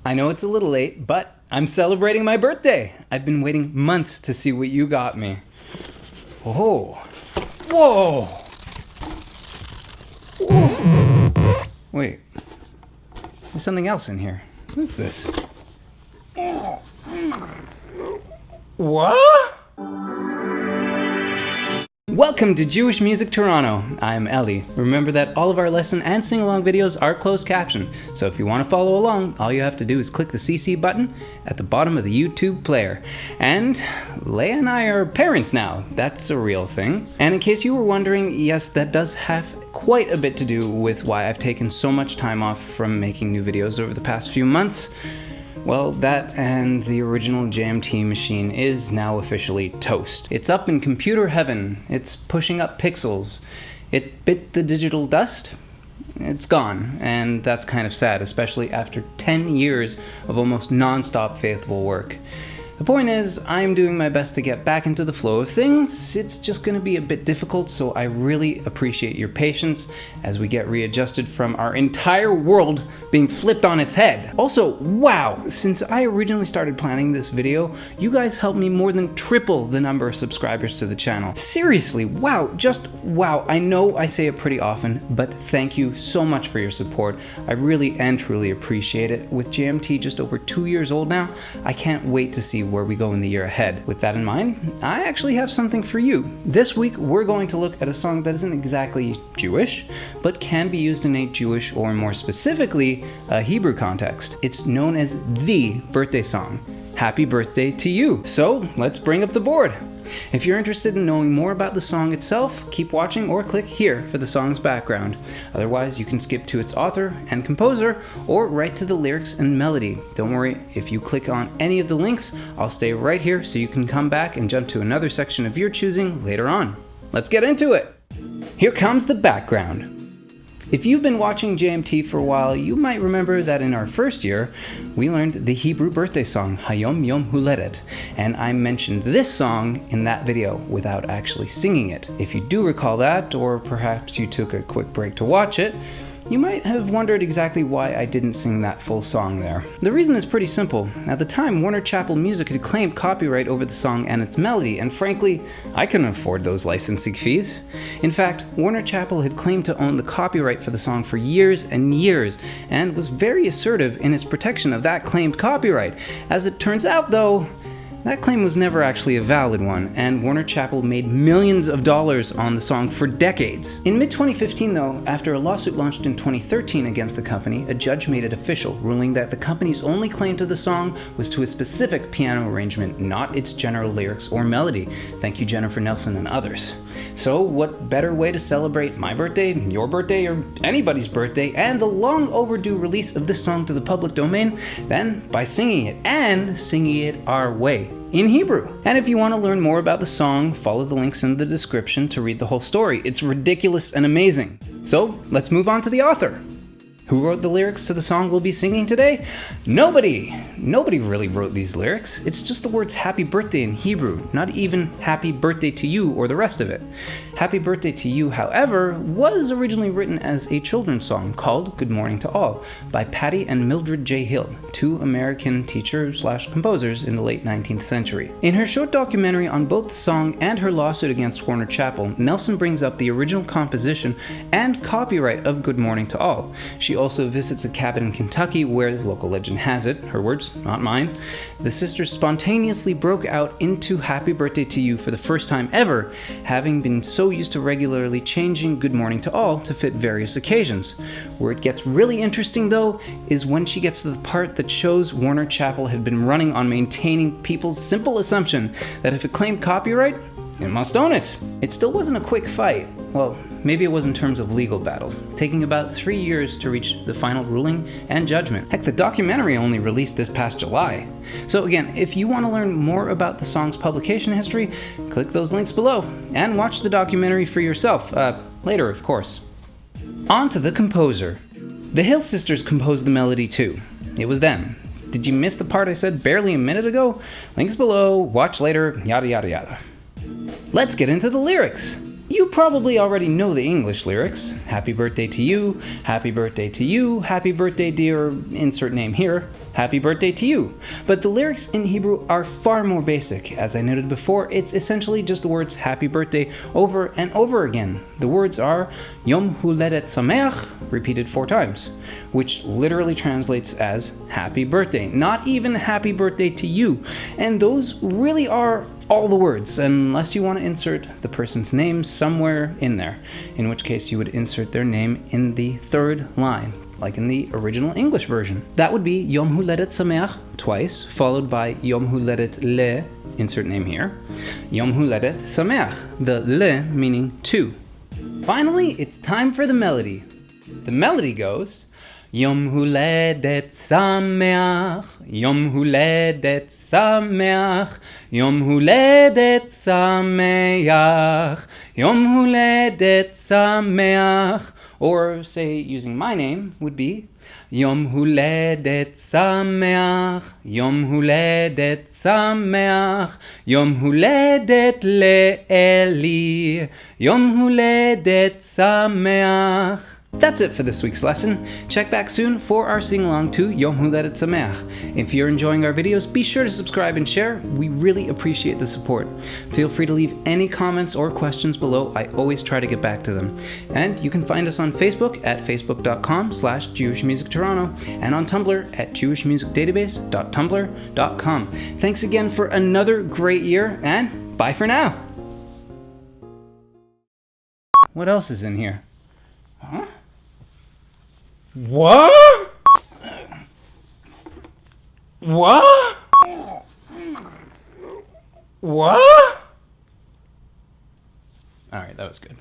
I know it's a little late, but I'm celebrating my birthday. I've been waiting months to see what you got me. Oh. Whoa! Whoa! Wait. There's something else in here. What is this? What? Welcome to Jewish Music Toronto. I'm Eli. Remember that all of our lesson and sing-along videos are closed captioned, so if you want to follow along, all you have to do is click the CC button at the bottom of the YouTube player. And Leah and I are parents now. That's a real thing. And in case you were wondering, yes, that does have quite a bit to do with why I've taken so much time off from making new videos over the past few months. Well, that and the original JMT machine is now officially toast. It's up in computer heaven. It's pushing up pixels. It bit the digital dust. It's gone, and that's kind of sad, especially after 10 years of almost non-stop faithful work. The point is, I'm doing my best to get back into the flow of things. It's just going to be a bit difficult, so I really appreciate your patience as we get readjusted from our entire world being flipped on its head. Also, wow, since I originally started planning this video, you guys helped me more than triple the number of subscribers to the channel. Seriously, wow, just wow. I know I say it pretty often, but thank you so much for your support. I really and truly appreciate it. With JMT just over 2 years old now, I can't wait to see where we go in the year ahead. With that in mind, I actually have something for you. This week, we're going to look at a song that isn't exactly Jewish, but can be used in a Jewish or more specifically, a Hebrew context. It's known as the birthday song. Happy birthday to you. So let's bring up the board. If you're interested in knowing more about the song itself, keep watching or click here for the song's background. Otherwise, you can skip to its author and composer or right to the lyrics and melody. Don't worry, if you click on any of the links, I'll stay right here so you can come back and jump to another section of your choosing later on. Let's get into it. Here comes the background. If you've been watching JMT for a while, you might remember that in our first year, we learned the Hebrew birthday song, Hayom Yom Huledet, and I mentioned this song in that video without actually singing it. If you do recall that, or perhaps you took a quick break to watch it, you might have wondered exactly why I didn't sing that full song there. The reason is pretty simple. At the time, Warner Chappell Music had claimed copyright over the song and its melody, and frankly, I couldn't afford those licensing fees. In fact, Warner Chappell had claimed to own the copyright for the song for years and years, and was very assertive in its protection of that claimed copyright. As it turns out, though, that claim was never actually a valid one, and Warner Chappell made millions of dollars on the song for decades. In mid-2015 though, after a lawsuit launched in 2013 against the company, a judge made it official, ruling that the company's only claim to the song was to a specific piano arrangement, not its general lyrics or melody. Thank you, Jennifer Nelson and others. So what better way to celebrate my birthday, your birthday, or anybody's birthday, and the long overdue release of this song to the public domain than by singing it, and singing it our way, in Hebrew. And if you want to learn more about the song, follow the links in the description to read the whole story. It's ridiculous and amazing. So let's move on to the author. Who wrote the lyrics to the song we'll be singing today? Nobody! Nobody really wrote these lyrics. It's just the words happy birthday in Hebrew, not even happy birthday to you or the rest of it. Happy Birthday to You, however, was originally written as a children's song called Good Morning to All by Patty and Mildred J. Hill, two American teachers/composers in the late 19th century. In her short documentary on both the song and her lawsuit against Warner Chappell, Nelson brings up the original composition and copyright of Good Morning to All. She also visits a cabin in Kentucky where, the local legend has it, her words, not mine, the sisters spontaneously broke out into Happy Birthday to You for the first time ever, having been so used to regularly changing Good Morning to All to fit various occasions. Where it gets really interesting though is when she gets to the part that shows Warner Chappell had been running on maintaining people's simple assumption that if it claimed copyright, it must own it. It still wasn't a quick fight. Well, maybe it was in terms of legal battles, taking about 3 years to reach the final ruling and judgment. Heck, the documentary only released this past July. So again, if you want to learn more about the song's publication history, click those links below and watch the documentary for yourself, later of course. On to the composer. The Hill sisters composed the melody too. It was them. Did you miss the part I said barely a minute ago? Links below, watch later, yada yada yada. Let's get into the lyrics. You probably already know the English lyrics. Happy birthday to you, happy birthday to you, happy birthday dear, insert name here. happy birthday to you. But the lyrics in Hebrew are far more basic. As I noted before, it's essentially just the words happy birthday over and over again. The words are Yom Huledet Sameach, repeated 4 times, which literally translates as happy birthday, not even happy birthday to you. And those really are all the words, unless you want to insert the person's name somewhere in there, in which case you would insert their name in the 3rd line, like in the original English version. That would be Yom Huledet Sameach twice, followed by Yom Huledet Le, insert name here, Yom Huledet Sameach, the Le meaning to. Finally, it's time for the melody. The melody goes, Yom Huledet Sameach, Yom Huledet Sameach, Yom Huledet Sameach, Yom Huledet Sameach. Or say, using my name, would be Yom Huledet Sameach, Yom Huledet Sameach, Yom Huledet Le'eli, Yom Huledet Sameach. That's it for this week's lesson. Check back soon for our sing-along to Yom Huledet Sameach. If you're enjoying our videos, be sure to subscribe and share. We really appreciate the support. Feel free to leave any comments or questions below. I always try to get back to them. And you can find us on Facebook at facebook.com/Jewish Music Toronto and on Tumblr at jewishmusicdatabase.tumblr.com. Thanks again for another great year, and bye for now. What else is in here? Huh? What? What? What? All right, that was good.